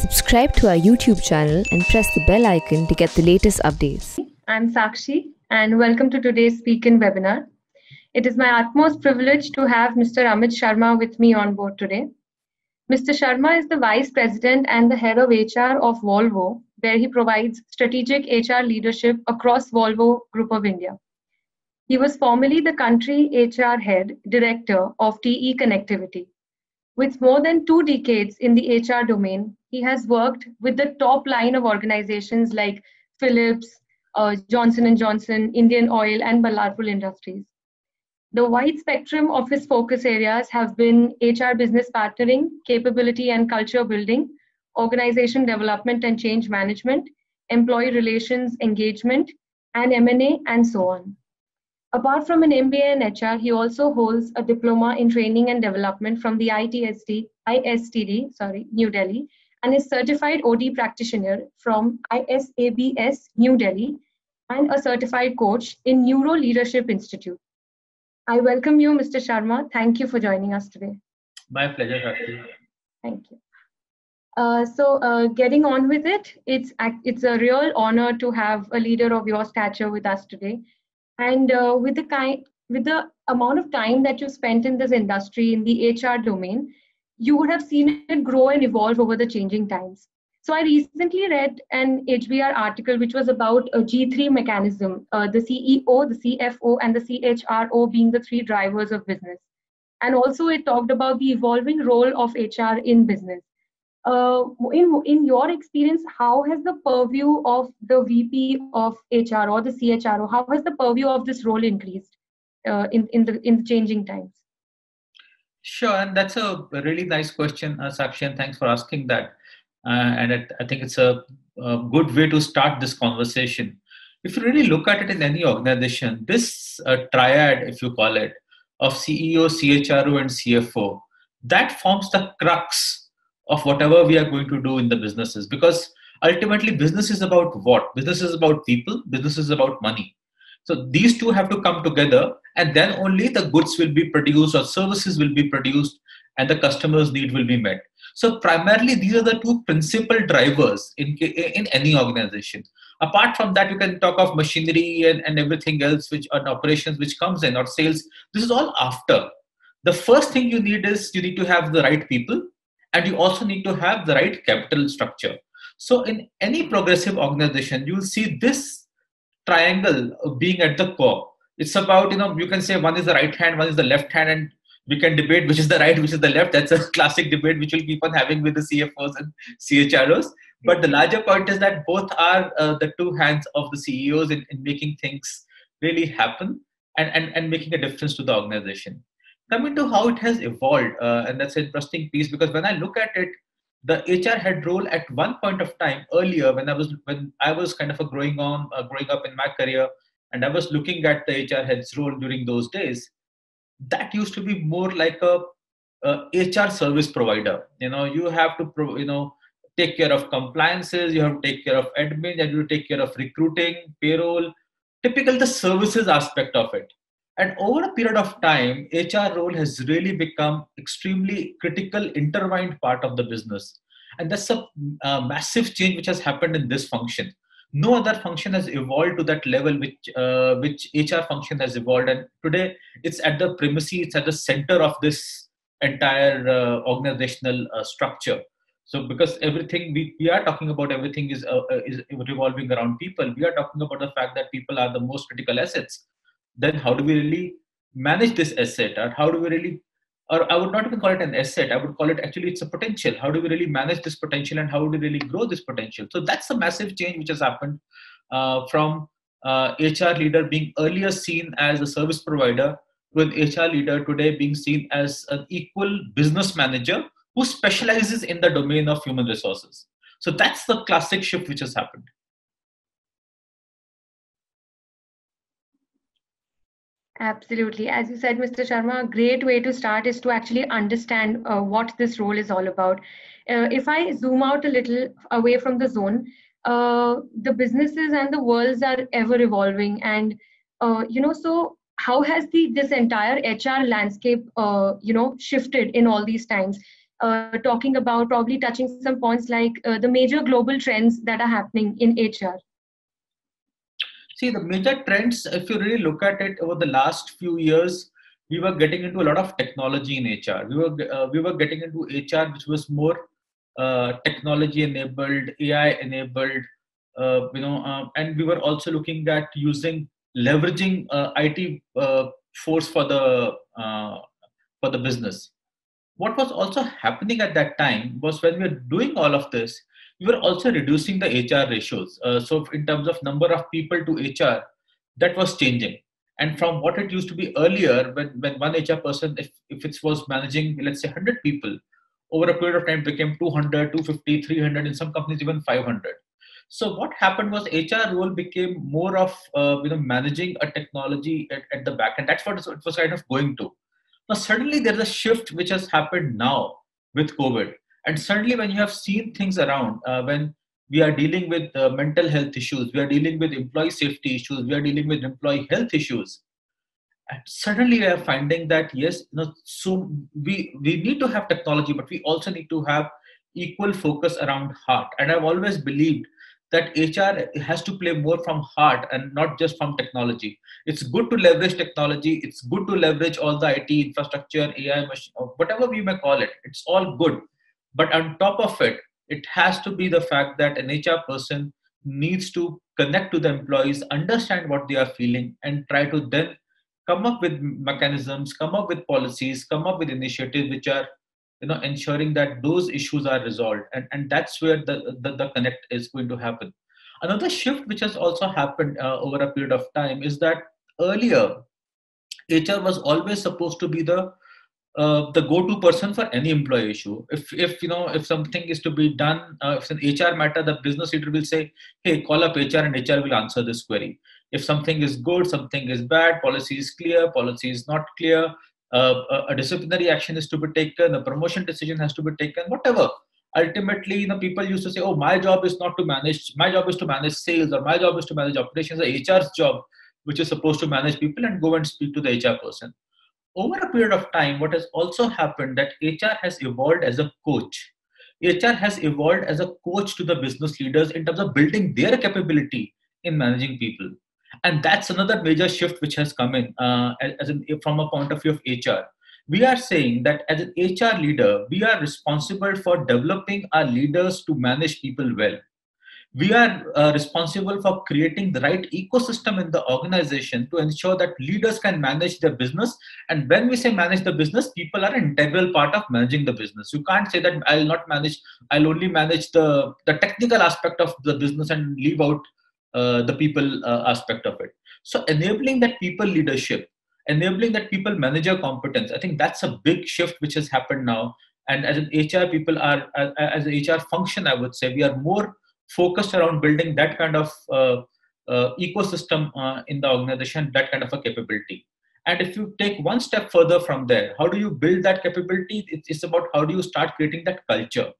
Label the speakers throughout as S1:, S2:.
S1: Subscribe to our YouTube channel and press the bell icon to get the latest updates.
S2: I'm Sakshi and welcome to today's SpeakIn webinar. It is my utmost privilege to have Mr. Amit Sharma with me on board today. Mr. Sharma is the Vice President and the Head of HR of Volvo, where he provides strategic HR leadership across Volvo Group of India. He was formerly the Country HR Head Director of TE Connectivity. With more than 2 decades in the HR domain, he has worked with the top line of organizations like Philips, Johnson & Johnson, Indian Oil, and Ballarpur Industries. The wide spectrum of his focus areas have been HR business partnering, capability and culture building, organization development and change management, employee relations engagement, and M&A, and so on. Apart from an MBA in HR, he also holds a diploma in training and development from the ISTD, New Delhi, and is certified OD practitioner from ISABS, New Delhi, and a certified coach in Neuro Leadership Institute. I welcome you, Mr. Sharma. Thank you for joining us today.
S3: My pleasure, Sakshi.
S2: Thank you. Getting on with it, it's a real honor to have a leader of your stature with us today. And with the amount of time that you spent in this industry, in the HR domain, you would have seen it grow and evolve over the changing times. So I recently read an HBR article which was about a G3 mechanism, the CEO, the CFO, and the CHRO being the 3 drivers of business. And also it talked about the evolving role of HR in business. In your experience, how has the purview of the VP of HR or the CHRO, how has the purview of this role increased in the changing times?
S3: Sure, and that's a really nice question, Sakshi, and thanks for asking that. I think it's a good way to start this conversation. If you really look at it in any organization, this triad, if you call it, of CEO, CHRO, and CFO, that forms the crux of whatever we are going to do in the businesses, because ultimately business is about what? Business is about people, business is about money. So these two have to come together, and then only the goods will be produced or services will be produced and the customer's need will be met. So primarily these are the 2 principal drivers in any organization. Apart from that, you can talk of machinery and everything else, which are operations which comes in, or sales. This is all after. The first thing you need is you need to have the right people, and you also need to have the right capital structure. So in any progressive organization, you will see this triangle being at the core. It's about, you can say one is the right hand, one is the left hand, and we can debate which is the right, which is the left. That's a classic debate which we'll keep on having with the CFOs and CHROs. But the larger point is that both are the 2 hands of the CEOs in making things really happen and making a difference to the organization. Coming to how it has evolved, and that's an interesting piece, because when I look at it, the HR head role at one point of time earlier, when I was kind of growing up in my career, and I was looking at the HR head's role during those days, that used to be more like a HR service provider. You have to take care of compliances, you have to take care of admin, and you take care of recruiting, payroll, typical the services aspect of it. And over a period of time, HR role has really become extremely critical, intertwined part of the business. And that's a massive change which has happened in this function. No other function has evolved to that level which HR function has evolved. And today, it's at the primacy, it's at the center of this entire organizational structure. So because everything we are talking about, everything is revolving around people. We are talking about the fact that people are the most critical assets. Then how do we really manage this asset? Or how do we really, or I would not even call it an asset, I would call it actually it's a potential. How do we really manage this potential, and how do we really grow this potential? So that's a massive change which has happened from HR leader being earlier seen as a service provider to an HR leader today being seen as an equal business manager who specializes in the domain of human resources. So that's the classic shift which has happened.
S2: Absolutely. As you said, Mr. Sharma, a great way to start is to actually understand what this role is all about. If I zoom out a little away from the zone, the businesses and the worlds are ever evolving. And, so how has this entire HR landscape, shifted in all these times? talking about, probably touching some points like the major global trends that are happening in HR.
S3: See, the major trends, if you really look at it over the last few years, we were getting into a lot of technology in HR. We were getting into HR, which was more technology enabled, AI enabled, and we were also looking at leveraging IT force for the business. What was also happening at that time was when we were doing all of this, we were also reducing the HR ratios. So in terms of number of people to HR, that was changing. And from what it used to be earlier, when one HR person, if it was managing, let's say 100 people, over a period of time became 200, 250, 300, in some companies even 500. So what happened was HR role became more of managing a technology at the back, and that's what it was kind of going to. Now, suddenly there's a shift which has happened now with COVID. And suddenly, when you have seen things around, when we are dealing with mental health issues, we are dealing with employee safety issues, we are dealing with employee health issues, and suddenly we are finding that yes, so we need to have technology, but we also need to have equal focus around heart. And I've always believed that HR has to play more from heart and not just from technology. It's good to leverage technology. It's good to leverage all the IT infrastructure, AI, machine, or whatever we may call it. It's all good. But on top of it, it has to be the fact that an HR person needs to connect to the employees, understand what they are feeling, and try to then come up with mechanisms, come up with policies, come up with initiatives which are ensuring that those issues are resolved. And that's where the connect is going to happen. Another shift which has also happened over a period of time is that earlier HR was always supposed to be the go-to person for any employee issue. If something is to be done, if it's an HR matter, the business leader will say, "Hey, call up HR, and HR will answer this query." If something is good, something is bad, policy is clear, policy is not clear, a disciplinary action is to be taken, a promotion decision has to be taken, whatever. Ultimately, people used to say, "Oh, my job is not to manage. My job is to manage sales, or my job is to manage operations." The HR's job, which is supposed to manage people, and go and speak to the HR person. Over a period of time, what has also happened that HR has evolved as a coach. HR has evolved as a coach to the business leaders in terms of building their capability in managing people. And that's another major shift which has come in from a point of view of HR. We are saying that as an HR leader, we are responsible for developing our leaders to manage people well. We are responsible for creating the right ecosystem in the organization to ensure that leaders can manage their business. And when we say manage the business, people are an integral part of managing the business. You can't say that I'll only manage the technical aspect of the business and leave out the people aspect of it. So enabling that people leadership, enabling that people manager competence, I think that's a big shift which has happened now. And as an HR people are, as an HR function, I would say we are more focused around building that kind of ecosystem in the organization, that kind of a capability. And if you take one step further from there, how do you build that capability? It's about how do you start creating that culture?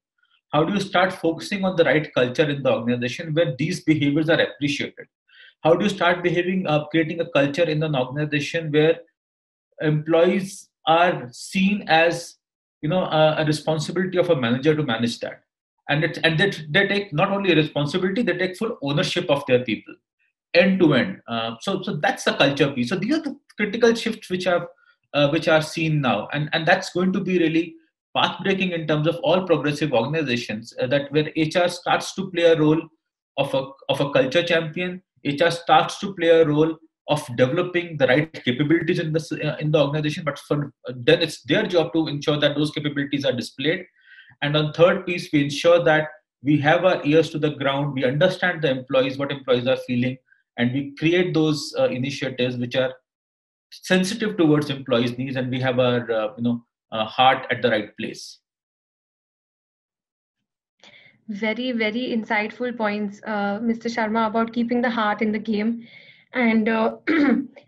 S3: How do you start focusing on the right culture in the organization where these behaviors are appreciated? How do you start creating a culture in an organization where employees are seen as a responsibility of a manager to manage that? And they take not only a responsibility, they take full ownership of their people end to end. So that's the culture piece. So these are the critical shifts which are seen now, and that's going to be really path breaking in terms of all progressive organizations. That where HR starts to play a role of a culture champion, HR starts to play a role of developing the right capabilities in the organization, but then it's their job to ensure that those capabilities are displayed. And on third piece, we ensure that we have our ears to the ground, we understand the employees, what employees are feeling, and we create those initiatives which are sensitive towards employees' needs, and we have our heart at the right place.
S2: Very, very insightful points, Mr. Sharma, about keeping the heart in the game. And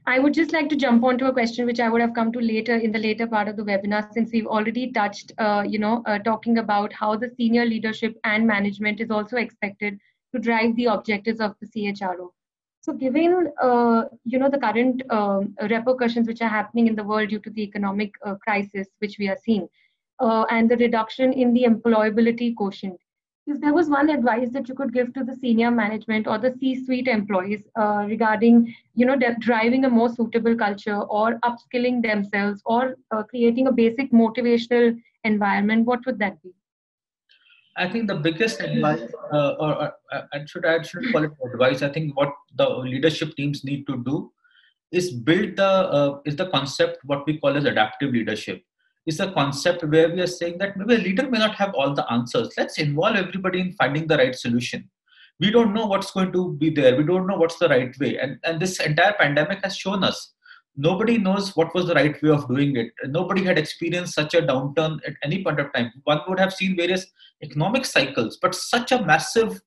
S2: I would just like to jump onto a question which I would have come to later in the later part of the webinar, since we've already touched, talking about how the senior leadership and management is also expected to drive the objectives of the CHRO. So given, the current repercussions which are happening in the world due to the economic crisis which we are seeing, and the reduction in the employability quotient. If there was one advice that you could give to the senior management or the C-suite employees regarding, driving a more suitable culture or upskilling themselves or creating a basic motivational environment, what would that be?
S3: I think the biggest advice, I shouldn't call it advice. I think what the leadership teams need to do is build the concept what we call as adaptive leadership. It's a concept where we are saying that maybe a leader may not have all the answers. Let's involve everybody in finding the right solution. We don't know what's going to be there. We don't know what's the right way. And this entire pandemic has shown us nobody knows what was the right way of doing it. Nobody had experienced such a downturn at any point of time. One would have seen various economic cycles, but such a massive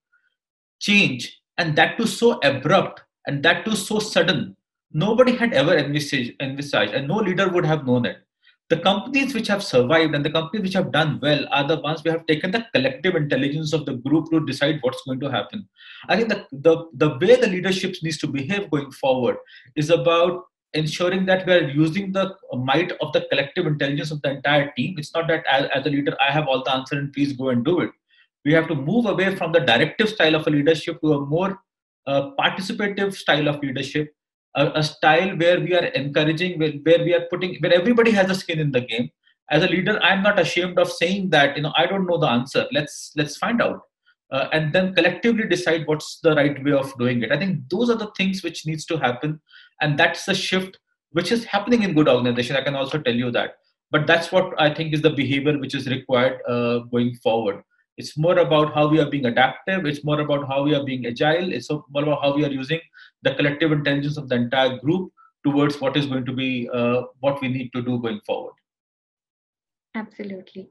S3: change, and that too so abrupt, and that too so sudden, nobody had ever envisaged, and no leader would have known it. The companies which have survived and the companies which have done well are the ones who have taken the collective intelligence of the group to decide what's going to happen. I think the way the leadership needs to behave going forward is about ensuring that we are using the might of the collective intelligence of the entire team. It's not that as a leader, I have all the answer and please go and do it. We have to move away from the directive style of a leadership to a more participative style of leadership, a style where we are encouraging, where we are putting, where everybody has a skin in the game. As a leader, I'm not ashamed of saying that, I don't know the answer. Let's find out, and then collectively decide what's the right way of doing it. I think those are the things which needs to happen, and that's the shift which is happening in good organization. I can also tell you that, but that's what I think is the behavior which is required going forward. It's more about how we are being adaptive. It's more about how we are being agile. It's more about how we are using the collective intelligence of the entire group towards what is going to be what we need to do going forward.
S2: Absolutely.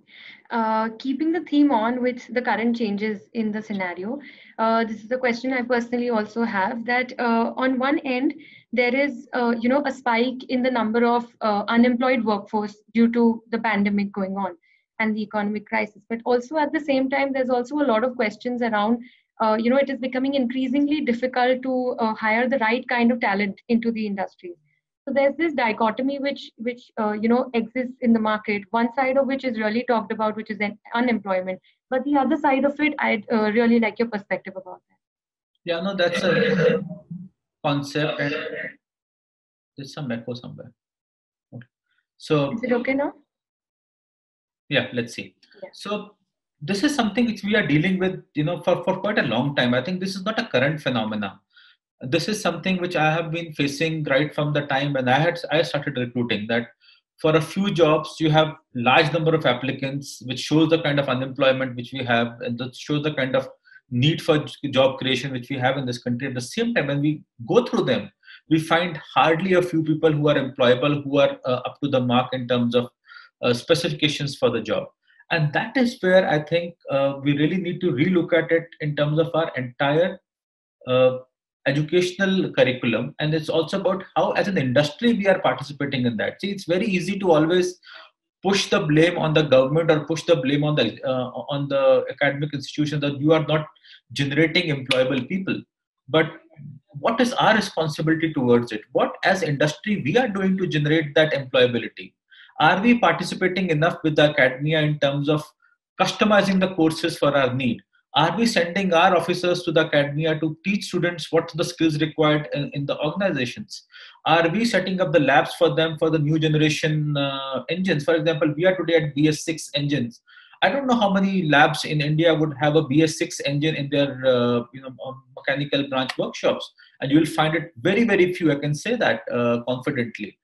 S2: Keeping the theme on with the current changes in the scenario, this is a question I personally also have, that on one end, there is, a spike in the number of unemployed workforce due to the pandemic going on and the economic crisis. But also at the same time, there's also a lot of questions around, it is becoming increasingly difficult to hire the right kind of talent into the industry. So there's this dichotomy which exists in the market. One side of which is really talked about, which is unemployment. But the other side of it, I'd really like your perspective about that.
S3: Yeah, no, that's a concept, and there's some echo somewhere. Okay. So
S2: is it okay now?
S3: Yeah, let's see.
S2: Yeah.
S3: So this is something which we are dealing with, for quite a long time. I think this is not a current phenomena. This is something which I have been facing right from the time when I started recruiting, that for a few jobs you have large number of applicants, which shows the kind of unemployment which we have, and that shows the kind of need for job creation which we have in this country. At the same time, when we go through them, we find hardly a few people who are employable, who are up to the mark in terms of specifications for the job. And that is where I think we really need to relook at it in terms of our entire educational curriculum. And it's also about how as an industry we are participating in that. See, it's very easy to always push the blame on the government or push the blame on the academic institution that you are not generating employable people. But what is our responsibility towards it? What as industry we are doing to generate that employability? Are we participating enough with the academia in terms of customizing the courses for our need? Are we sending our officers to the academia to teach students what the skills required in the organizations? Are we setting up the labs for them for the new generation engines? For example, we are today at BS6 engines. I don't know how many labs in India would have a BS6 engine in their mechanical branch workshops, and you will find it very, very few. I can say that confidently.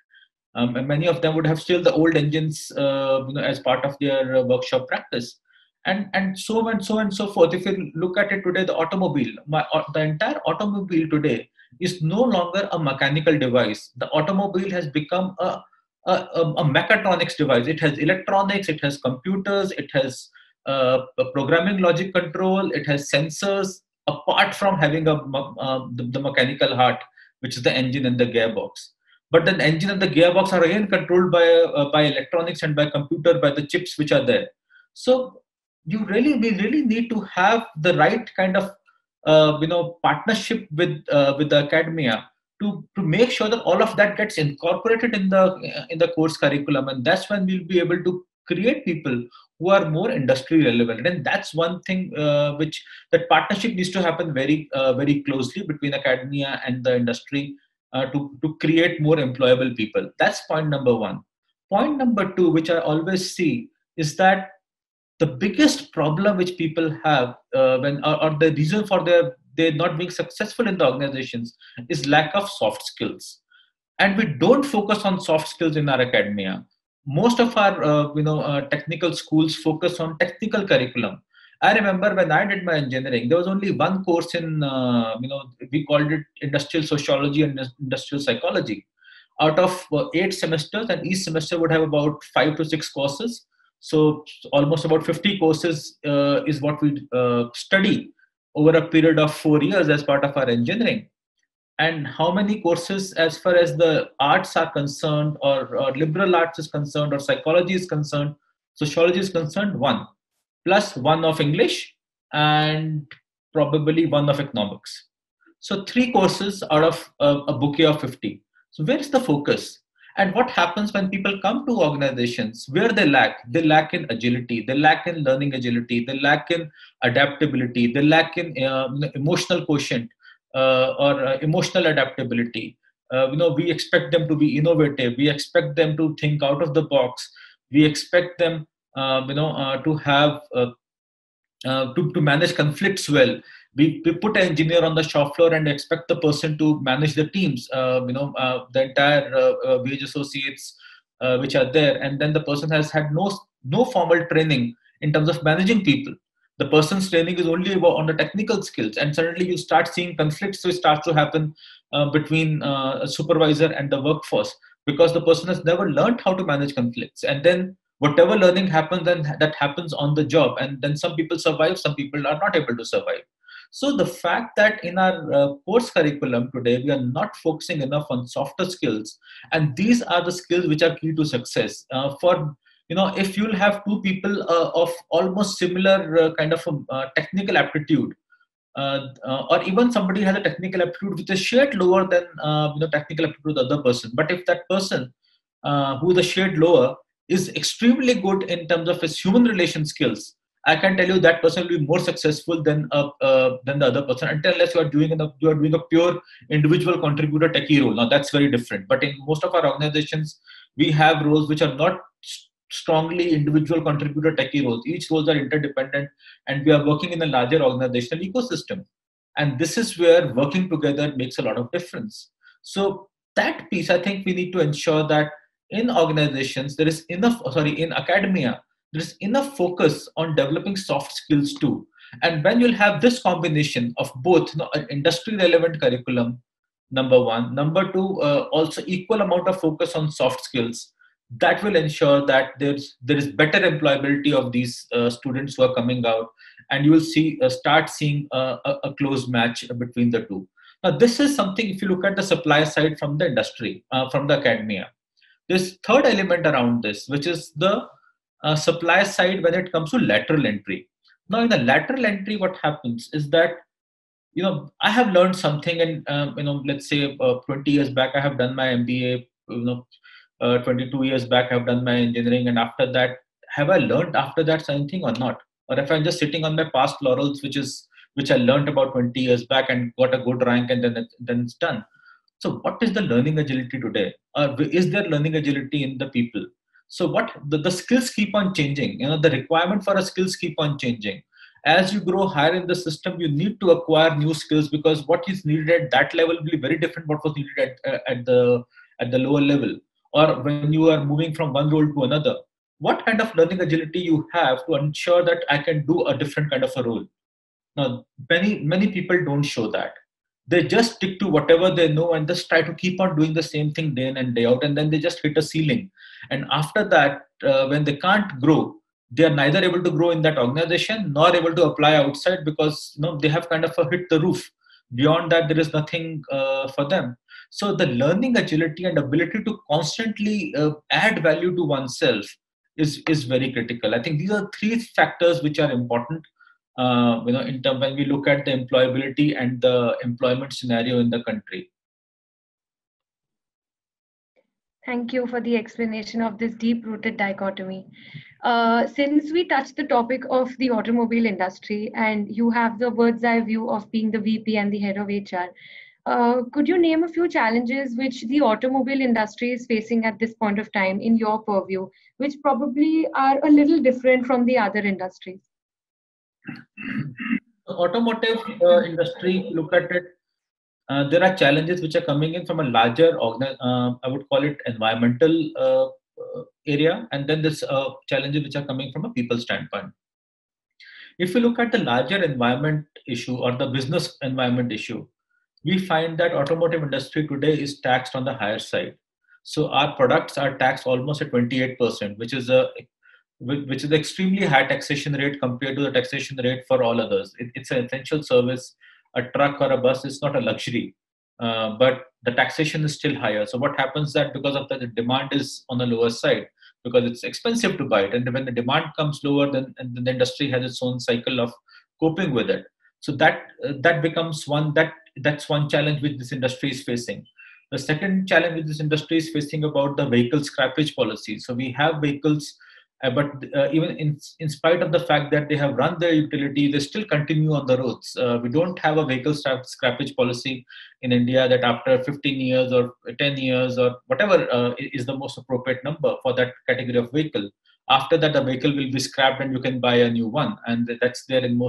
S3: And many of them would have still the old engines, as part of their workshop practice, and so on and so on and so forth. If you look at it today, the automobile, the entire automobile today is no longer a mechanical device. The automobile has become a mechatronics device. It has electronics, it has computers, it has a programming logic control, it has sensors. Apart from having the mechanical heart, which is the engine and the gearbox. But the engine and the gearbox are again controlled by electronics and by computer, by the chips which are there. So we really need to have the right kind of partnership with the academia to make sure that all of that gets incorporated in the course curriculum, and that's when we'll be able to create people who are more industry relevant. And that's one thing which that partnership needs to happen very closely between academia and the industry to create more employable people. That's point number one. Point number two, which I always see, is that the biggest problem which people have or the reason for they not being successful in the organizations is lack of soft skills, and we don't focus on soft skills in our academia. Most of our technical schools focus on technical curriculum. I remember when I did my engineering, there was only one course in we called it industrial sociology and industrial psychology out of 8 semesters, and each semester would have about 5 to 6 courses. So almost about 50 courses is what we study over a period of 4 years as part of our engineering. And how many courses as far as the arts are concerned, or liberal arts is concerned, or psychology is concerned, sociology is concerned? One, plus one of English, and probably one of economics. So 3 courses out of a bouquet of 50. So where is the focus? And what happens when people come to organizations where they lack? They lack in agility, they lack in learning agility, they lack in adaptability, they lack in emotional quotient or emotional adaptability. We expect them to be innovative. We expect them to think out of the box. We expect them, to have to manage conflicts well. We put an engineer on the shop floor and expect the person to manage the teams, the entire wage associates which are there, and then the person has had no formal training in terms of managing people. The person's training is only on the technical skills, and suddenly you start seeing conflicts which start to happen between a supervisor and the workforce, because the person has never learned how to manage conflicts. And then whatever learning happens, then that happens on the job, and then some people survive, some people are not able to survive. So the fact that in our course curriculum today, we are not focusing enough on softer skills, and these are the skills which are key to success. If you'll have two people of almost similar kind of technical aptitude, or even somebody has a technical aptitude which is shared lower than technical aptitude of the other person, but if that person who is a shade lower is extremely good in terms of his human relation skills, I can tell you that person will be more successful than the other person, unless you are doing a pure individual contributor techie role. Now that's very different. But in most of our organizations, we have roles which are not strongly individual contributor techie roles. Each roles are interdependent, and we are working in a larger organizational ecosystem. And this is where working together makes a lot of difference. So that piece, I think we need to ensure that in organizations, in academia, there is enough focus on developing soft skills too. And when you'll have this combination of both, an industry relevant curriculum, number one, number two, also equal amount of focus on soft skills, that will ensure that there is better employability of these students who are coming out, and you will start seeing a close match between the two. Now, this is something, if you look at the supply side from the industry, from the academia. This third element around this, which is the supply side when it comes to lateral entry. Now, in the lateral entry, what happens is that, I have learned something, and let's say 20 years back, I have done my MBA. 22 years back, I've done my engineering, and after that, have I learned after that something or not? Or if I'm just sitting on my past laurels, which I learned about 20 years back and got a good rank, and then it's done. So what is the learning agility today? Is there learning agility in the people? So what the skills keep on changing. The requirement for a skills keep on changing. As you grow higher in the system, you need to acquire new skills, because what is needed at that level will be very different what was needed at the lower level, or when you are moving from one role to another. What kind of learning agility you have to ensure that I can do a different kind of a role? Now, many people don't show that. They just stick to whatever they know and just try to keep on doing the same thing day in and day out, and then they just hit a ceiling. And after that, when they can't grow, they are neither able to grow in that organization nor able to apply outside, because they have kind of hit the roof. Beyond that, there is nothing for them. So the learning agility and ability to constantly add value to oneself is very critical. I think these are three factors which are important. In terms when we look at the employability and the employment scenario in the country.
S2: Thank you for the explanation of this deep-rooted dichotomy. Since we touched the topic of the automobile industry and you have the bird's eye view of being the VP and the head of HR, could you name a few challenges which the automobile industry is facing at this point of time in your purview, which probably are a little different from the other industries?
S3: The automotive industry, look at it, there are challenges which are coming in from a larger, I would call it environmental area, and then there's challenges which are coming from a people standpoint. If you look at the larger environment issue or the business environment issue, we find that automotive industry today is taxed on the higher side. So our products are taxed almost at 28%, which is an extremely high taxation rate compared to the taxation rate for all others. It's an essential service. A truck or a bus is not a luxury, but the taxation is still higher. So what happens that because of that, the demand is on the lower side because it's expensive to buy it. And when the demand comes lower, then the industry has its own cycle of coping with it. So that becomes that's one challenge which this industry is facing. The second challenge which this industry is facing about the vehicle scrappage policy. So we have vehicles, but even in spite of the fact that they have run their utility, they still continue on the roads. We don't have a vehicle scrappage policy in India that after 15 years or 10 years or whatever is the most appropriate number for that category of vehicle. After that, the vehicle will be scrapped and you can buy a new one, and that's there in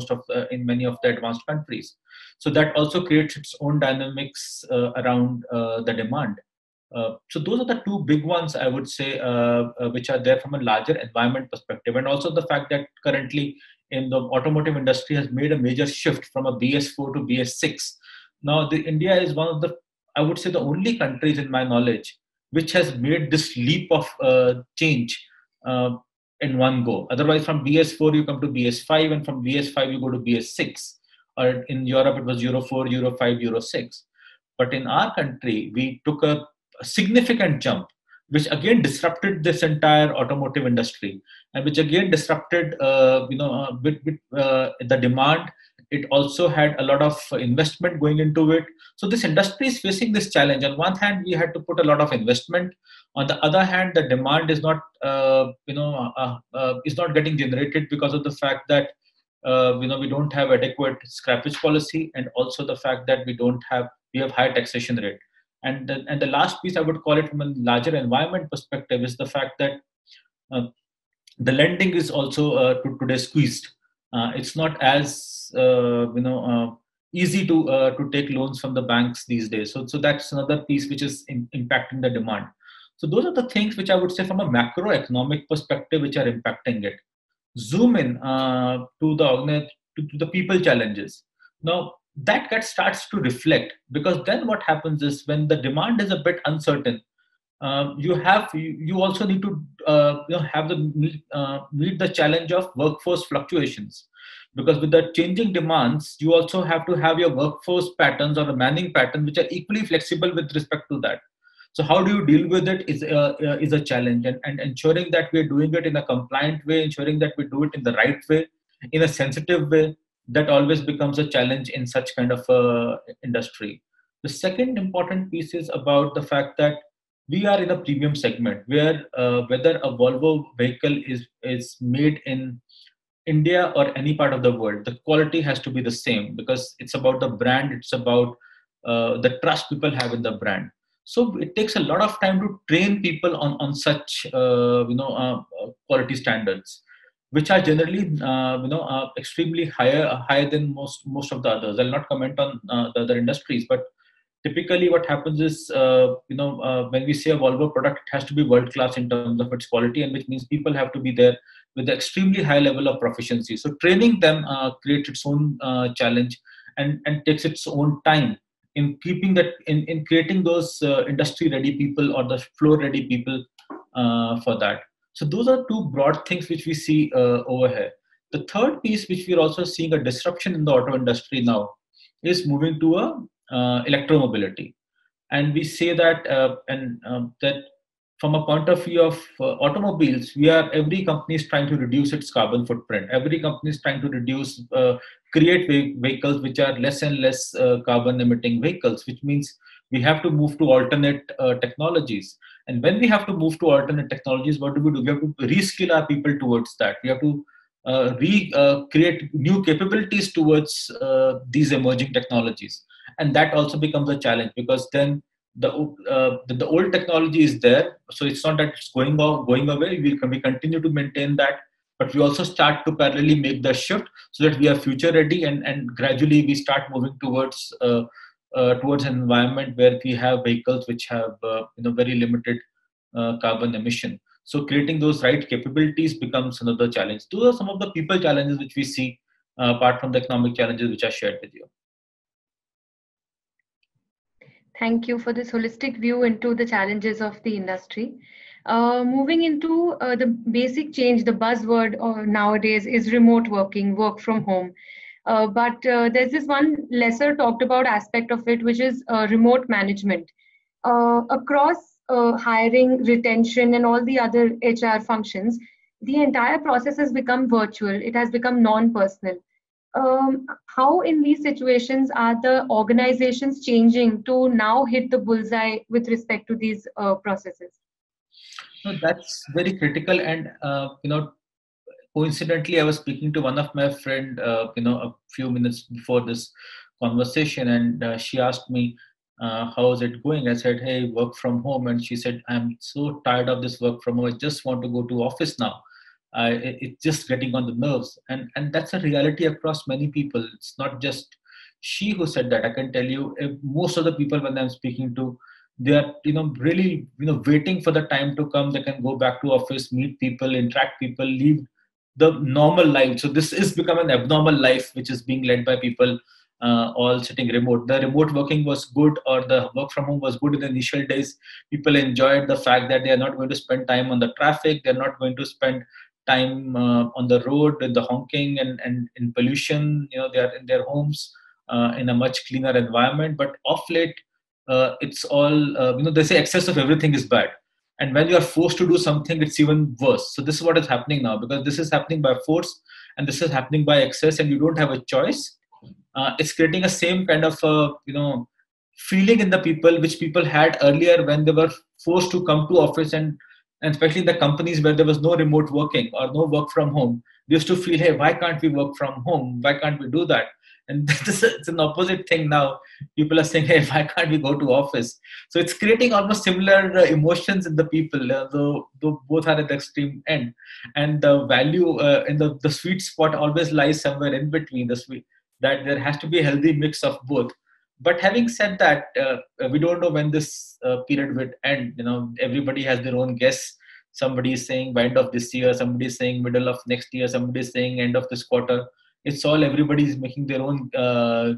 S3: in many of the advanced countries. So that also creates its own dynamics around the demand. So those are the two big ones I would say, which are there from a larger environment perspective, and also the fact that currently in the automotive industry has made a major shift from a BS4 to BS6. Now, India is one of the, I would say, the only countries in my knowledge which has made this leap of change in one go. Otherwise, from BS4 you come to BS5, and from BS5 you go to BS6. Or in Europe it was Euro 4, Euro 5, Euro 6. But in our country, we took a significant jump, which again disrupted this entire automotive industry, and which again disrupted, the demand. It also had a lot of investment going into it. So this industry is facing this challenge. On one hand, we had to put a lot of investment. On the other hand, the demand is not, is not getting generated because of the fact that we don't have adequate scrappage policy, and also the fact that we have high taxation rate. And the last piece I would call it from a larger environment perspective is the fact that the lending is also today squeezed. It's not as easy to take loans from the banks these days. So that's another piece which is impacting the demand. So those are the things which I would say from a macroeconomic perspective which are impacting it. Zoom in to the people challenges. Now that starts to reflect, because then what happens is when the demand is a bit uncertain, you also need to meet the challenge of workforce fluctuations, because with the changing demands you also have to have your workforce patterns or the manning pattern which are equally flexible with respect to that. So how do you deal with it is a challenge, and ensuring that we're doing it in a compliant way, ensuring that we do it in the right way, in a sensitive way, that always becomes a challenge in such kind of industry. The second important piece is about the fact that we are in a premium segment where whether a Volvo vehicle is made in India or any part of the world, the quality has to be the same, because it's about the brand, it's about the trust people have in the brand. So it takes a lot of time to train people on such quality standards, which are generally extremely higher than most of the others. I'll not comment on the other industries, but typically what happens is when we say a Volvo product, it has to be world class in terms of its quality, and which means people have to be there with an extremely high level of proficiency. So training them creates its own challenge and takes its own time in keeping that in creating those industry ready people or the floor ready people for that. So those are two broad things which we see over here. The third piece which we're also seeing a disruption in the auto industry now is moving to a electromobility. And we say that that from a point of view of automobiles, every company is trying to reduce its carbon footprint. Every company is trying to create vehicles which are less and less carbon emitting vehicles, which means we have to move to alternate technologies. And when we have to move to alternate technologies, what do? We have to reskill our people towards that. We have to create new capabilities towards these emerging technologies, and that also becomes a challenge, because then the old technology is there, so it's not that it's going away. We continue to maintain that, but we also start to parallelly make the shift so that we are future ready, and gradually we start moving towards an environment where we have vehicles which have very limited carbon emission. So creating those right capabilities becomes another challenge. Those are some of the people challenges which we see, apart from the economic challenges which I shared with you.
S2: Thank you for this holistic view into the challenges of the industry. Moving into the basic change, the buzzword nowadays is remote working, work from home. But there's this one lesser talked about aspect of it, which is remote management. Across hiring, retention, and all the other HR functions, the entire process has become virtual. It has become non-personal. How in these situations are the organizations changing to now hit the bullseye with respect to these processes?
S3: No, that's very critical. And coincidentally, I was speaking to one of my friend, a few minutes before this conversation, and she asked me, "How is it going?" I said, "Hey, work from home," and she said, "I'm so tired of this work from home. I just want to go to office now. It's just getting on the nerves." And that's a reality across many people. It's not just she who said that. I can tell you, most of the people when I'm speaking to, they are really waiting for the time to come. They can go back to office, meet people, interact people, leave the normal life. So this is become an abnormal life which is being led by people all sitting remote. The remote working was good, or the work from home was good in the initial days. People enjoyed the fact that they are not going to spend time on the traffic. They're not going to spend time on the road in the honking and in pollution. They are in their homes in a much cleaner environment. But of late, it's all they say excess of everything is bad, and when you are forced to do something, it's even worse. So this is what is happening now, because this is happening by force, and this is happening by excess, and you don't have a choice. It's creating a same kind of feeling in the people which people had earlier when they were forced to come to office, and especially in the companies where there was no remote working or no work from home. They used to feel, hey, why can't we work from home? Why can't we do that? And it's an opposite thing now. People are saying, hey, why can't we go to office? So it's creating almost similar emotions in the people, though both are at the extreme end. And the value in the sweet spot always lies somewhere in between, that there has to be a healthy mix of both. But having said that, we don't know when this period will end. Everybody has their own guess. Somebody is saying by end of this year, somebody is saying middle of next year, somebody is saying end of this quarter. It's all, everybody is making their own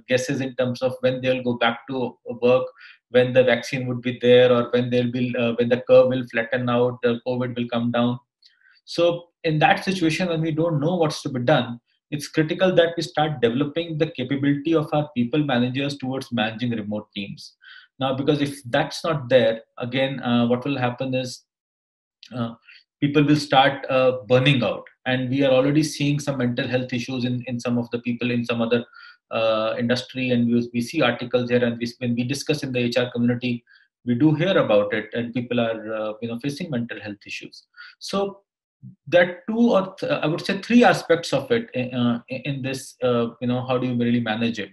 S3: guesses in terms of when they'll go back to work, when the vaccine would be there, or when when the curve will flatten out, the COVID will come down. So in that situation, when we don't know what's to be done, it's critical that we start developing the capability of our people managers towards managing remote teams. Now, because if that's not there, again, what will happen is people will start burning out. And we are already seeing some mental health issues in some of the people in some other industry. And we see articles here, and when we discuss in the HR community, we do hear about it, and people are facing mental health issues. So there are two, or I would say three aspects of it in this. How do you really manage it?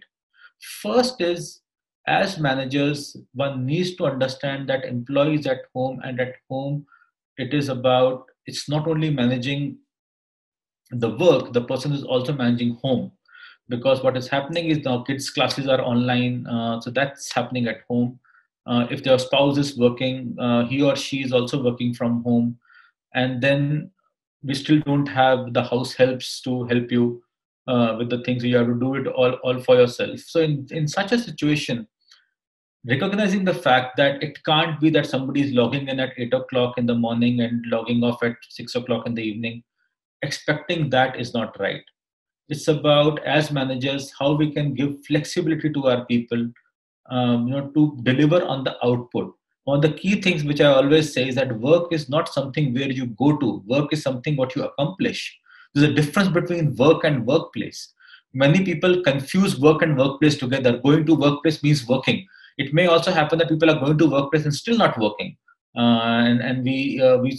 S3: First is, as managers, one needs to understand that employees at home, it's not only managing the work, the person is also managing home. Because what is happening is now kids' classes are online, so that's happening at home. If their spouse is working, he or she is also working from home. And then we still don't have the house helps to help you with the things. You have to do it all for yourself. So in such a situation, recognizing the fact that it can't be that somebody is logging in at 8 o'clock in the morning and logging off at 6 o'clock in the evening, expecting that is not right. It's about, as managers, how we can give flexibility to our people, to deliver on the output. One of the key things which I always say is that work is not something where you go to. Work is something what you accomplish. There's a difference between work and workplace. Many people confuse work and workplace together. Going to workplace means working. It may also happen that people are going to workplace and still not working. And we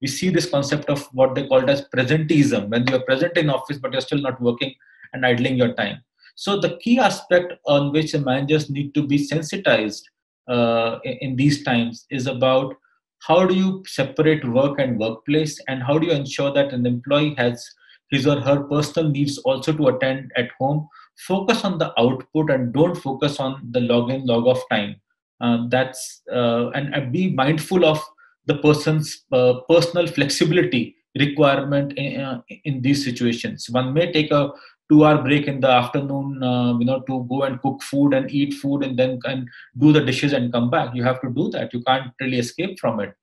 S3: see this concept of what they called as presenteeism, when you're present in office but you're still not working and idling your time. So the key aspect on which the managers need to be sensitized in these times is about how do you separate work and workplace, and how do you ensure that an employee has his or her personal needs also to attend at home. Focus on the output and don't focus on the log-in, log-off time. And be mindful of the person's personal flexibility requirement in these situations. One may take a 2-hour break in the afternoon, to go and cook food and eat food and then and do the dishes and come back. You have to do that. You can't really escape from it.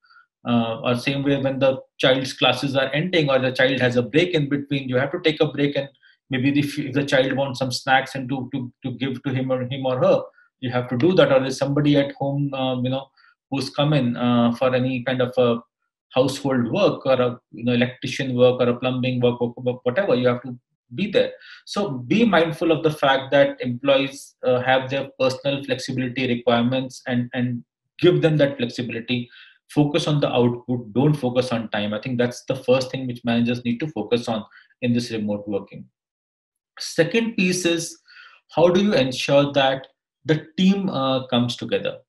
S3: Or same way, when the child's classes are ending or the child has a break in between, you have to take a break, and maybe if the child wants some snacks and to give to him or her, you have to do that. Or there's somebody at home, who's come in for any kind of a household work, or a electrician work, or a plumbing work, or whatever, you have to be there. So be mindful of the fact that employees have their personal flexibility requirements, and give them that flexibility. Focus on the output, don't focus on time. I think that's the first thing which managers need to focus on in this remote working. Second piece is, how do you ensure that the team comes together?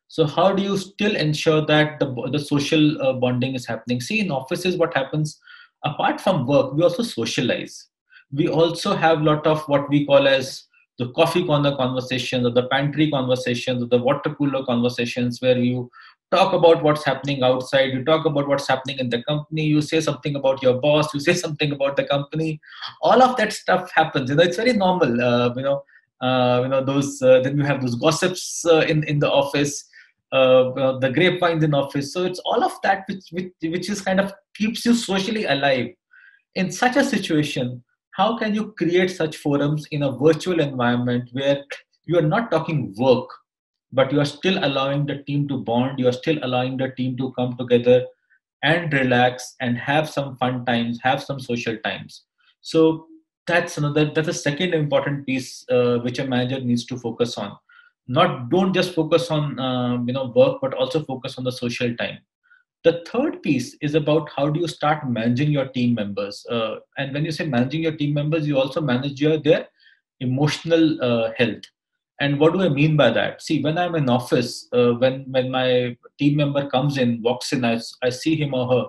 S3: So how do you still ensure that the social bonding is happening? See, in offices, what happens, apart from work, we also socialize. We also have a lot of what we call as the coffee corner conversations, or the pantry conversations, or the water cooler conversations, where you talk about what's happening outside, you talk about what's happening in the company, you say something about your boss, you say something about the company. All of that stuff happens. It's very normal. Those then you have those gossips in the office, the grapevines in office. So it's all of that which is kind of keeps you socially alive. In such a situation, how can you create such forums in a virtual environment where you are not talking work, but you are still allowing the team to bond, you are still allowing the team to come together and relax and have some fun times, have some social times. So that's a second important piece which a manager needs to focus on. Don't just focus on work, but also focus on the social time. The third piece is about how do you start managing your team members. And when you say managing your team members, you also manage their emotional health. And what do I mean by that? See, when I'm in office, when my team member comes in, walks in, I see him or her,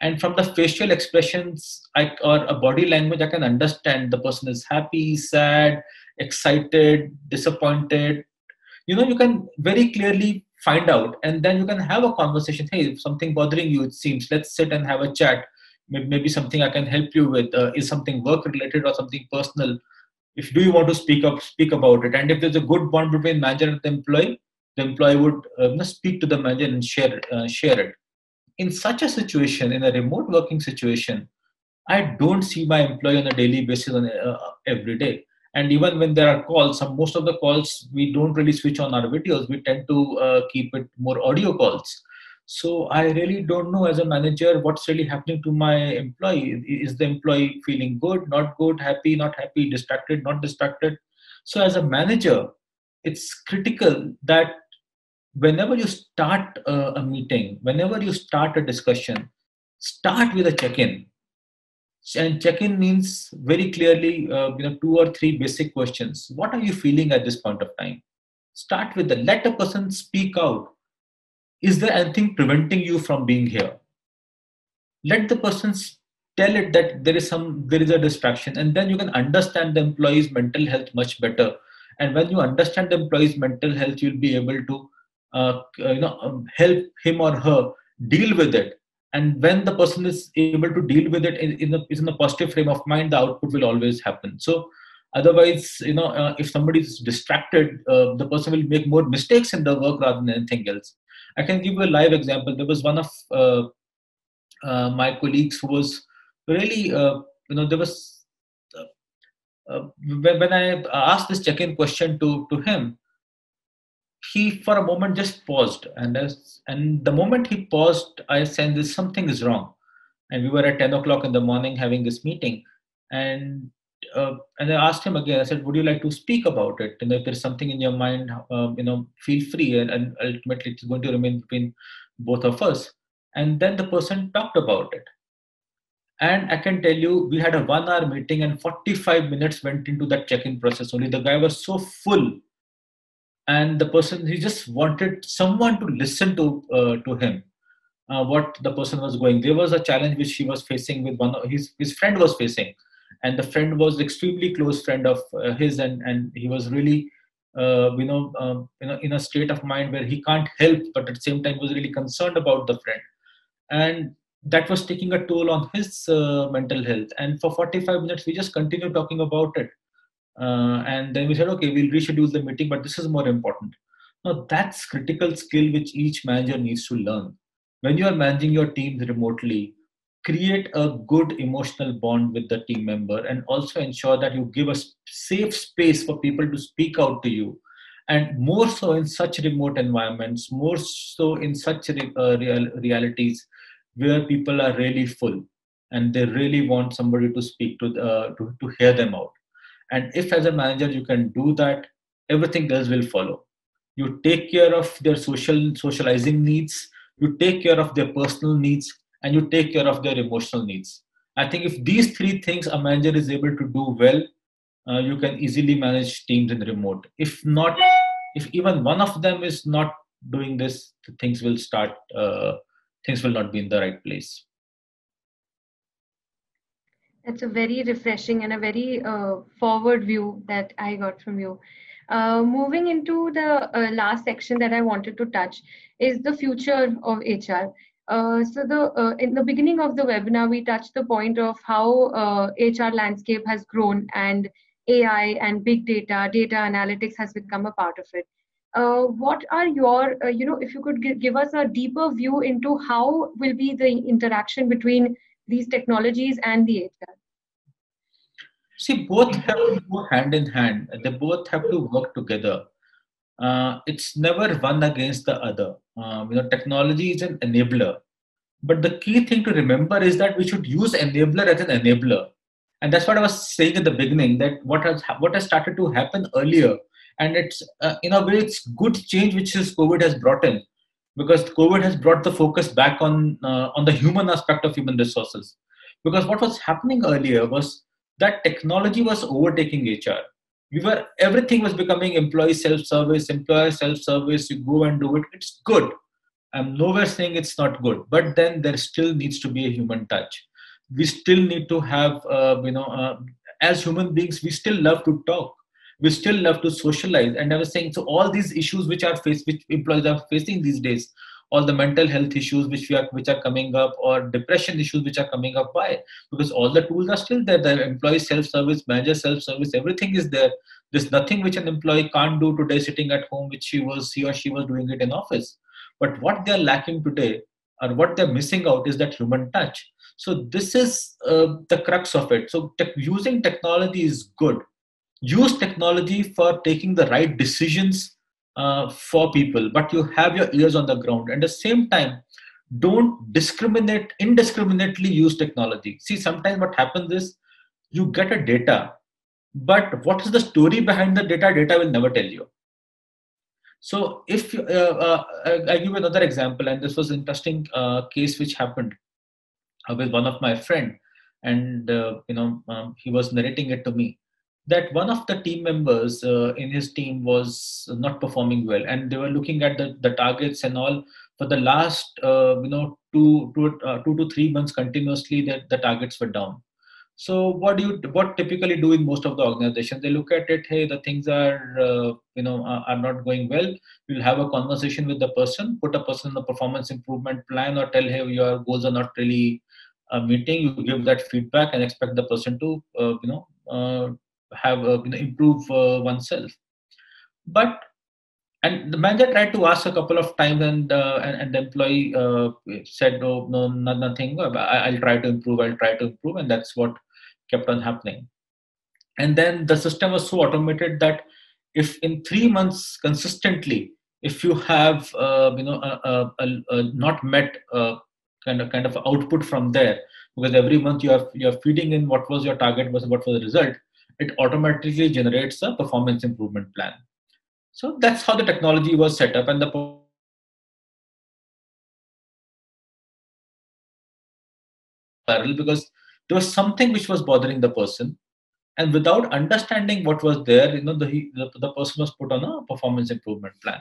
S3: and from the facial expressions or a body language, I can understand the person is happy, sad, excited, disappointed. You can very clearly find out, and then you can have a conversation. Hey, if something bothering you, it seems, let's sit and have a chat. Maybe something I can help you with is something work related or something personal. If do you want to speak about it, and if there's a good bond between manager and the employee would speak to the manager and share it. In such a situation, in a remote working situation, I don't see my employee on a daily basis every day. And even when there are calls, most of the calls, we don't really switch on our videos. We tend to keep it more audio calls. So I really don't know as a manager what's really happening to my employee. Is the employee feeling good, not good, happy, not happy, distracted, not distracted? So as a manager, it's critical that whenever you start a meeting, whenever you start a discussion, start with a check-in. And check-in means very clearly, 2 or 3 basic questions. What are you feeling at this point of time? Start with let a person speak out. Is there anything preventing you from being here? Let the person tell it that there is a distraction, and then you can understand the employee's mental health much better. And when you understand the employee's mental health, you'll be able to help him or her deal with it. And when the person is able to deal with it in a positive frame of mind, the output will always happen. So otherwise, if somebody is distracted, the person will make more mistakes in the work rather than anything else. I can give you a live example. There was one of my colleagues who was really, there was when I asked this check-in question to him, he for a moment just paused, and the moment he paused, I sensed something is wrong. And we were at 10 o'clock in the morning having this meeting, and I asked him again. I said, "Would you like to speak about it? And if there's something in your mind, feel free." And ultimately, it's going to remain between both of us. And then the person talked about it. And I can tell you, we had a 1 hour meeting and 45 minutes went into that check-in process only. The guy was so full, and the person, he just wanted someone to listen to him, what the person was going. There was a challenge which he was facing with one of his friend was facing, and the friend was extremely close friend of his, and he was really in a state of mind where he can't help, but at the same time was really concerned about the friend, and that was taking a toll on his mental health. And for 45 minutes we just continued talking about it, and then we said, okay, we'll reschedule the meeting, but this is more important. Now that's critical skill which each manager needs to learn. When you are managing your teams remotely, create a good emotional bond with the team member, and also ensure that you give a safe space for people to speak out to you. And more so in such remote environments, more so in such realities where people are really full and they really want somebody to speak to hear them out. And if as a manager you can do that, everything else will follow. You take care of their socializing needs, you take care of their personal needs, and you take care of their emotional needs. I think if these three things a manager is able to do well, you can easily manage teams in remote. If not, if even one of them is not doing this, things will start. Things will not be in the right place.
S2: That's a very refreshing and a very forward view that I got from you. Moving into the last section that I wanted to touch is the future of HR. In the beginning of the webinar, we touched the point of how HR landscape has grown, and AI and big data, data analytics has become a part of it. What are your, if you could give us a deeper view into how will be the interaction between these technologies and the HR?
S3: See, both have to go hand in hand. They both have to work together. It's never one against the other. Technology is an enabler. But the key thing to remember is that we should use enabler as an enabler. And that's what I was saying at the beginning, that what has started to happen earlier. And it's, in a way, it's good change which is COVID has brought in, because COVID has brought the focus back on the human aspect of human resources. Because what was happening earlier was that technology was overtaking HR. Everything was becoming employee self-service, employer self-service. You go and do it. It's good. I'm nowhere saying it's not good, but then there still needs to be a human touch. We still need to have, as human beings, we still love to talk. We still love to socialize. And I was saying, so all these issues which employees are facing these days, all the mental health issues which are coming up, or depression issues which are coming up. Why? Because all the tools are still there. The employee self-service, manager self-service, everything is there. There's nothing which an employee can't do today sitting at home, which he or she was doing it in office. But what they're lacking today, or what they're missing out, is that human touch. So this is the crux of it. So using technology is good. Use technology for taking the right decisions for people, but you have your ears on the ground. And at the same time, don't indiscriminately use technology. See, sometimes what happens is you get a data, but what is the story behind the data? Data will never tell you. So if I give another example, and this was an interesting case which happened with one of my friend, and he was narrating it to me, that one of the team members in his team was not performing well, and they were looking at the targets and all for the last 2 to 3 months continuously, that the targets were down. So what typically do in most of the organizations, they look at it, hey, the things are not going well. We'll have a conversation with the person, put a person in the performance improvement plan, or tell, hey, your goals are not really meeting. You give that feedback and expect the person to improve oneself. But and the manager tried to ask a couple of times, and the employee said, "Oh, no, nothing. I'll try to improve. I'll try to improve," and that's what kept on happening. And then the system was so automated that if in 3 months consistently, if you have not met kind of output from there, because every month you're feeding in what was your target, what was the result, it automatically generates a performance improvement plan. So that's how the technology was set up, and the spiral because there was something which was bothering the person, and without understanding what was there, the person was put on a performance improvement plan.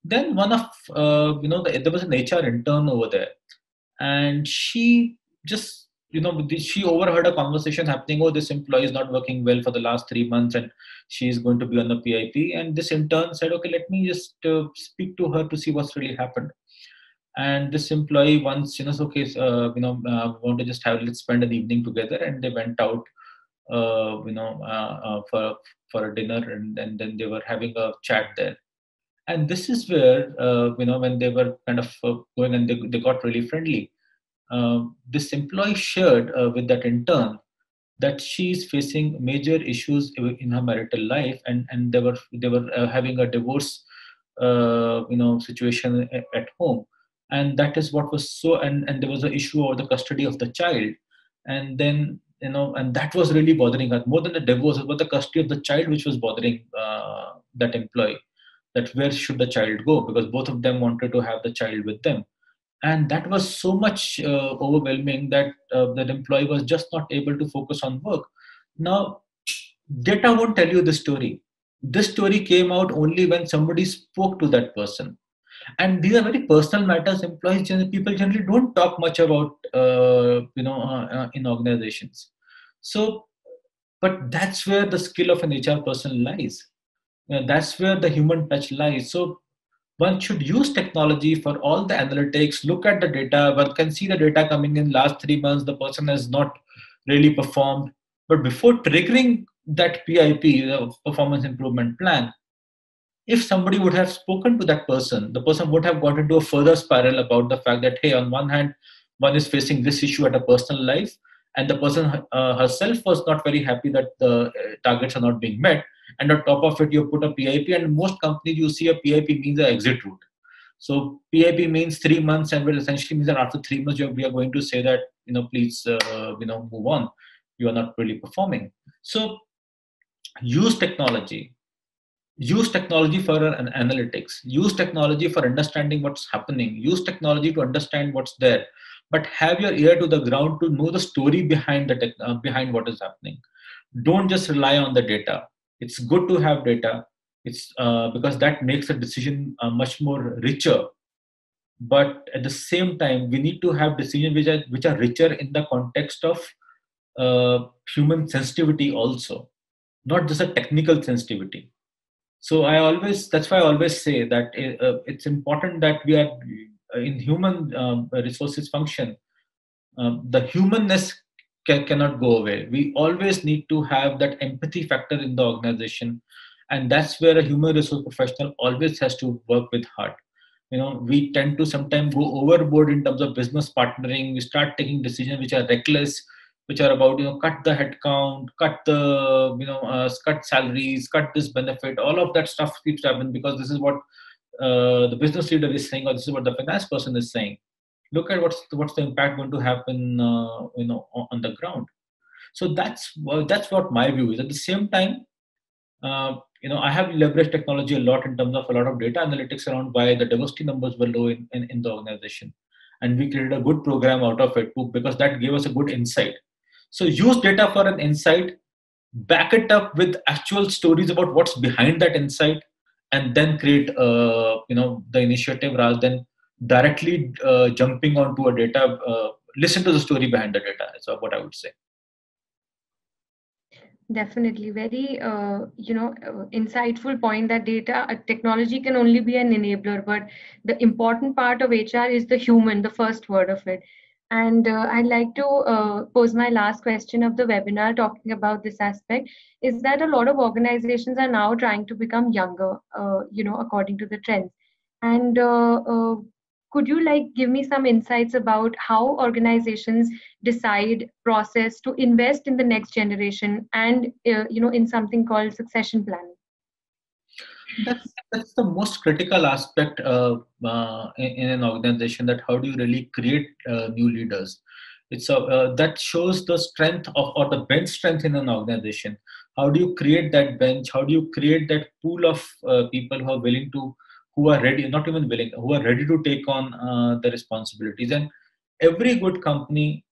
S3: Then one of there was an HR intern over there, and she just she overheard a conversation happening. Oh, this employee is not working well for the last 3 months, and she is going to be on the PIP. And this intern said, okay, let me just speak to her to see what's really happened. And this employee once, okay, want to just let's spend an evening together, and they went out, for a dinner, and then they were having a chat there. And this is where, when they were kind of going, and they got really friendly. This employee shared with that intern that she is facing major issues in her marital life, and they were having a divorce, situation at home, and that is what was so. And there was an issue over the custody of the child, and then and that was really bothering her more than the divorce. It was the custody of the child which was bothering that employee. That where should the child go, because both of them wanted to have the child with them, and that was so much overwhelming that that employee was just not able to focus on work. Now, data won't tell you the story. This story came out only when somebody spoke to that person, and these are very personal matters. People generally don't talk much about in organizations. So, but that's where the skill of an HR person lies. That's where the human touch lies. So one should use technology for all the analytics, look at the data. One can see the data coming in last 3 months, the person has not really performed. But before triggering that PIP, performance improvement plan, if somebody would have spoken to that person, the person would have got into a further spiral about the fact that, hey, on one hand, one is facing this issue at a personal life, and the person herself was not very happy that the targets are not being met. And on top of it, you put a PIP, and most companies you see a PIP means an exit route. So PIP means 3 months, and will essentially means that after 3 months, we are going to say that, please, move on. You are not really performing. So use technology. Use technology for an analytics. Use technology for understanding what's happening. Use technology to understand what's there. But have your ear to the ground to know the story behind behind what is happening. Don't just rely on the data. It's good to have data. It's because that makes a decision much more richer. But at the same time, we need to have decisions which are richer in the context of human sensitivity also, not just a technical sensitivity. So that's why I always say that it's important that we are in human resources function. The humanness cannot go away. We always need to have that empathy factor in the organization, and that's where a human resource professional always has to work with heart. We tend to sometimes go overboard in terms of business partnering. We start taking decisions which are reckless, which are about cut the headcount, cut the cut salaries, cut this benefit. All of that stuff keeps happening because this is what the business leader is saying, or this is what the finance person is saying. Look at what's the impact going to happen on the ground. So that's what my view is. At the same time, I have leveraged technology a lot in terms of a lot of data analytics around why the diversity numbers were low in the organization, and we created a good program out of it too, because that gave us a good insight. So use data for an insight, back it up with actual stories about what's behind that insight, and then create the initiative rather than directly jumping onto a data. Listen to the story behind the data. Is what I would say.
S2: Definitely, very insightful point that technology can only be an enabler, but the important part of HR is the human, the first word of it. And I'd like to pose my last question of the webinar talking about this aspect, is that a lot of organizations are now trying to become younger, according to the trends. And could you give me some insights about how organizations decide process to invest in the next generation and in something called succession planning?
S3: That's the most critical aspect in an organization, that how do you really create new leaders. It's that shows the strength of, or the bench strength in an organization. How do you create that bench? How do you create that pool of people who are willing to, who are ready, not even willing, who are ready to take on the responsibilities? And every good company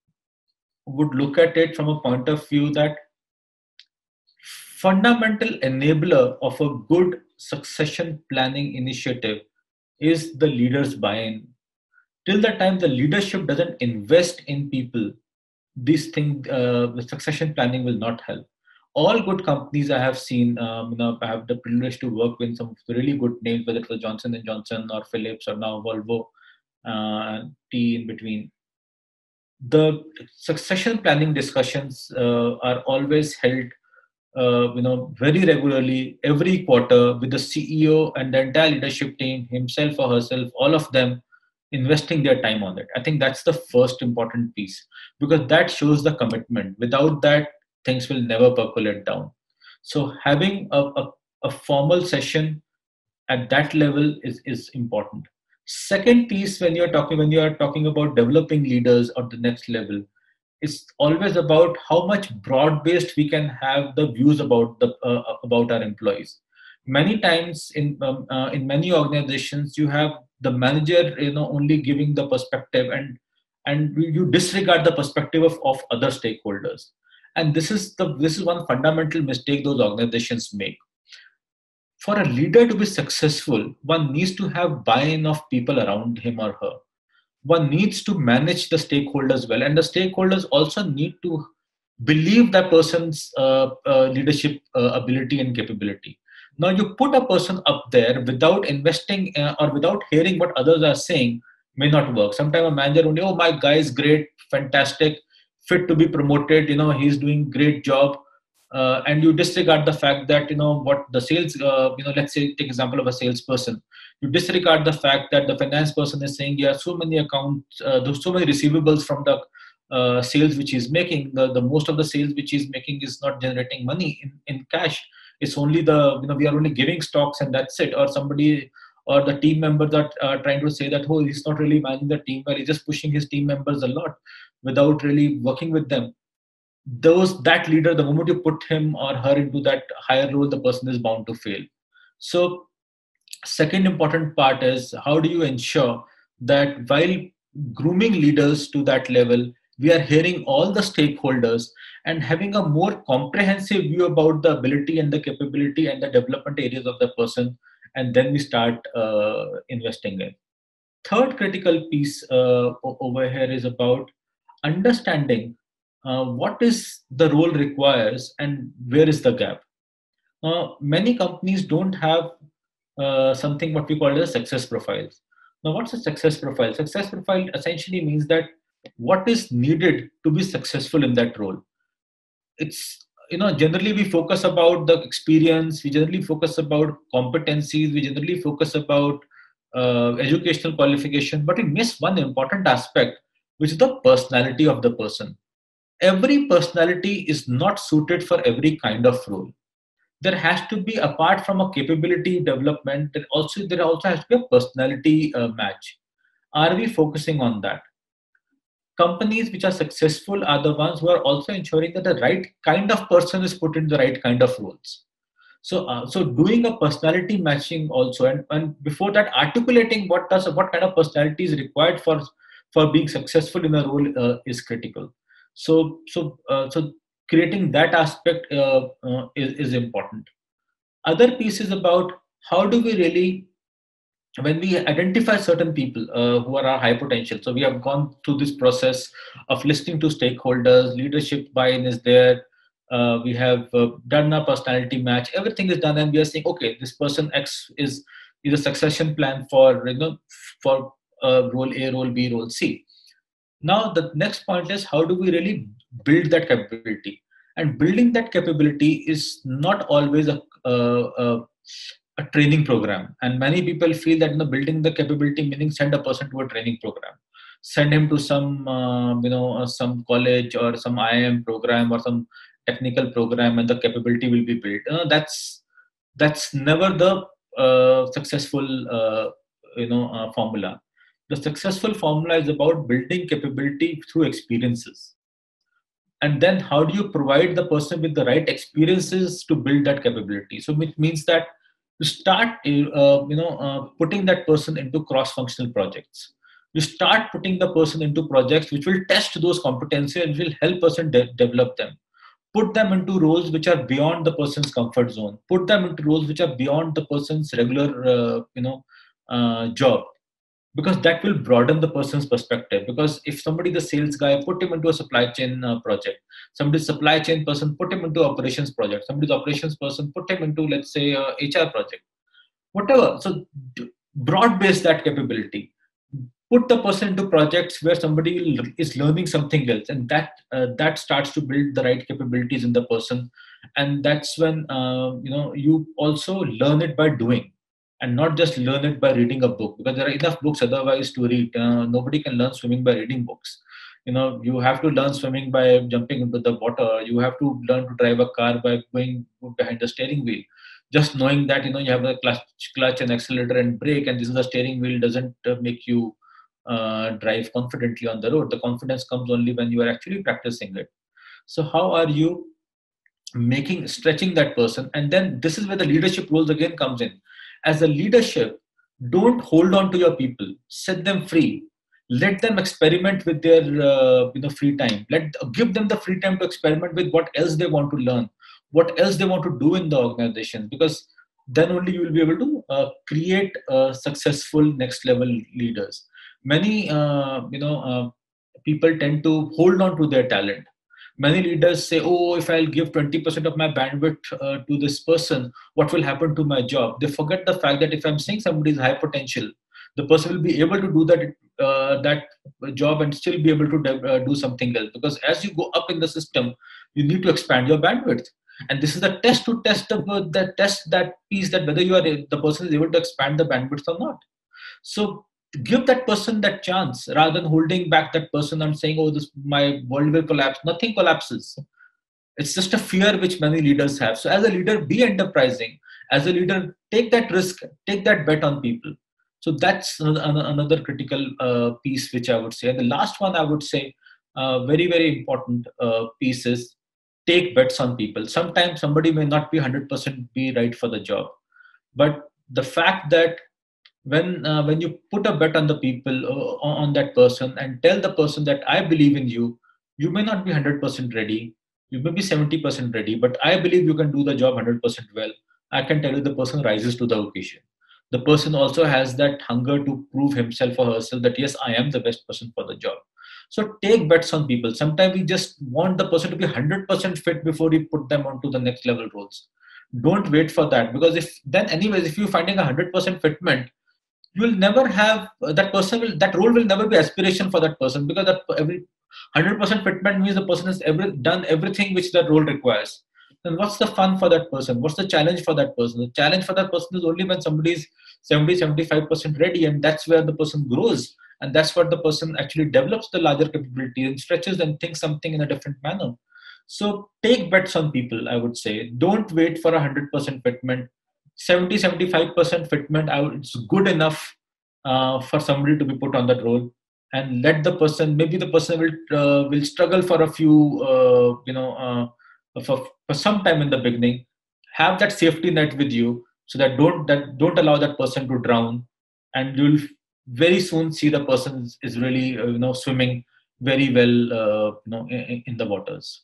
S3: would look at it from a point of view that fundamental enabler of a good succession planning initiative is the leader's buy-in. Till the time the leadership doesn't invest in people, this thing, the succession planning will not help. All good companies I have seen, I have the privilege to work with some of the really good names, whether it was Johnson and Johnson or Philips or now Volvo, T in between. The succession planning discussions are always held, very regularly every quarter with the CEO and the entire leadership team, himself or herself, all of them investing their time on it. I think that's the first important piece because that shows the commitment. Without that, things will never percolate down. So having a formal session at that level is important. Second piece, when you are talking about developing leaders at the next level, it's always about how much broad based we can have the views about our employees. Many times in many organizations you have the manager only giving the perspective, and you disregard the perspective of other stakeholders, and this is one fundamental mistake those organizations make. For a leader to be successful, one needs to have buy-in of people around him or her. One needs to manage the stakeholders well, and the stakeholders also need to believe that person's leadership ability and capability. Now you put a person up there without investing or without hearing what others are saying may not work. Sometimes a manager only, oh, my guy is great, fantastic, fit to be promoted, he's doing great job, and you disregard the fact that what the sales, let's say take example of a salesperson. You disregard the fact that the finance person is saying, yeah, so many accounts, there's so many receivables from the sales which he's making. The most of the sales which he's making is not generating money in cash. It's only we are only giving stocks and that's it. Or somebody or the team members are trying to say that, oh, he's not really managing the team well, he's just pushing his team members a lot without really working with them. That leader, the moment you put him or her into that higher role, the person is bound to fail. So second important part is how do you ensure that while grooming leaders to that level, we are hearing all the stakeholders and having a more comprehensive view about the ability and the capability and the development areas of the person, and then we start investing in. Third critical piece over here is about understanding what is the role requires and where is the gap. Many companies don't have something what we call as success profiles. Now, what's a success profile? Success profile essentially means that what is needed to be successful in that role. It's generally we focus about the experience, we generally focus about competencies, we generally focus about educational qualification, but we miss one important aspect, which is the personality of the person. Every personality is not suited for every kind of role. There has to be, apart from a capability development, there also has to be a personality match. Are we focusing on that? Companies which are successful are the ones who are also ensuring that the right kind of person is put in the right kind of roles. So doing a personality matching also, and before that, articulating what kind of personality is required for being successful in a role is critical. So creating that aspect is important. Other piece is about how do we really, when we identify certain people who are our high potential. So we have gone through this process of listening to stakeholders, leadership buy-in is there. We have done a personality match. Everything is done, and we are saying, okay, this person X is a succession plan for role A, role B, role C. Now the next point is how do we really build that capability? And building that capability is not always a training program. And many people feel that building the capability meaning send a person to a training program, send him to some some college or some IIM program or some technical program, and the capability will be built. That's never the successful formula. The successful formula is about building capability through experiences. And then how do you provide the person with the right experiences to build that capability? So which means that you start putting that person into cross-functional projects. You start putting the person into projects which will test those competencies and will help person develop them. Put them into roles which are beyond the person's comfort zone. Put them into roles which are beyond the person's regular, job, because that will broaden the person's perspective. Because if somebody is a sales guy, put him into a supply chain project. Somebody's supply chain person, put him into operations project. Somebody's operations person, put him into, let's say, a HR project. Whatever. So broad base that capability. Put the person into projects where somebody is learning something else, and that starts to build the right capabilities in the person. And that's when you also learn it by doing, and not just learn it by reading a book, because there are enough books otherwise to read. Nobody can learn swimming by reading books. You have to learn swimming by jumping into the water. You have to learn to drive a car by going behind the steering wheel. Just knowing that you have a clutch and accelerator and brake, and this is the steering wheel, doesn't make you drive confidently on the road. The confidence comes only when you are actually practicing it. So how are you stretching that person? And then this is where the leadership roles again comes in. As a leadership, don't hold on to your people. Set them free. Let them experiment with their free time. Give them the free time to experiment with what else they want to learn, what else they want to do in the organization, because then only you will be able to create successful next level leaders. Many people tend to hold on to their talent. Many leaders say, oh, if I'll give 20% of my bandwidth to this person, what will happen to my job? They forget the fact that if I'm saying somebody is high potential, the person will be able to do that job and still be able to do something else. Because as you go up in the system, you need to expand your bandwidth. And this is the test to test that piece, that whether the person is able to expand the bandwidth or not. So give that person that chance, rather than holding back that person and saying, oh, my world will collapse. Nothing collapses. It's just a fear which many leaders have. So as a leader, be enterprising. As a leader, take that risk, take that bet on people. So that's another critical piece which I would say. And the last one I would say, very, very important piece is take bets on people. Sometimes somebody may not be 100% be right for the job. But the fact that when you put a bet on the people, on that person, and tell the person that I believe in you, you may not be 100% ready, you may be 70% ready, but I believe you can do the job 100% well. I can tell you the person rises to the occasion. The person also has that hunger to prove himself or herself that yes, I am the best person for the job. So take bets on people. Sometimes we just want the person to be 100% fit before we put them onto the next level roles. Don't wait for that, because if you're finding 100% fitment, you will never have that role will never be aspiration for that person, because every 100% fitment means the person has done everything which that role requires. Then what's the fun for that person? What's the challenge for that person? The challenge for that person is only when somebody is 70-75% ready, and that's where the person grows, and that's what the person actually develops the larger capability and stretches and thinks something in a different manner. So take bets on people, I would say. Don't wait for 100% fitment. 70-75% fitment, it's good enough for somebody to be put on that role, and let the person, maybe the person will struggle for a few for some time in the beginning. Have that safety net with you, so that don't allow that person to drown, and you'll very soon see the person is really swimming very well in the waters.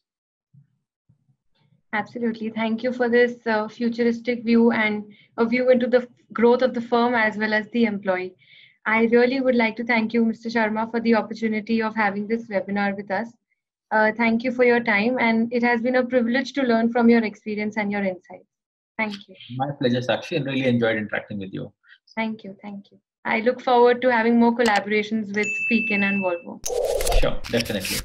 S2: Absolutely. Thank you for this futuristic view and a view into the growth of the firm as well as the employee. I really would like to thank you, Mr. Sharma, for the opportunity of having this webinar with us. Thank you for your time, and it has been a privilege to learn from your experience and your insights. Thank you.
S3: My pleasure, Sakshi. I really enjoyed interacting with you.
S2: Thank you. Thank you. I look forward to having more collaborations with SpeakIn and Volvo.
S3: Sure, definitely.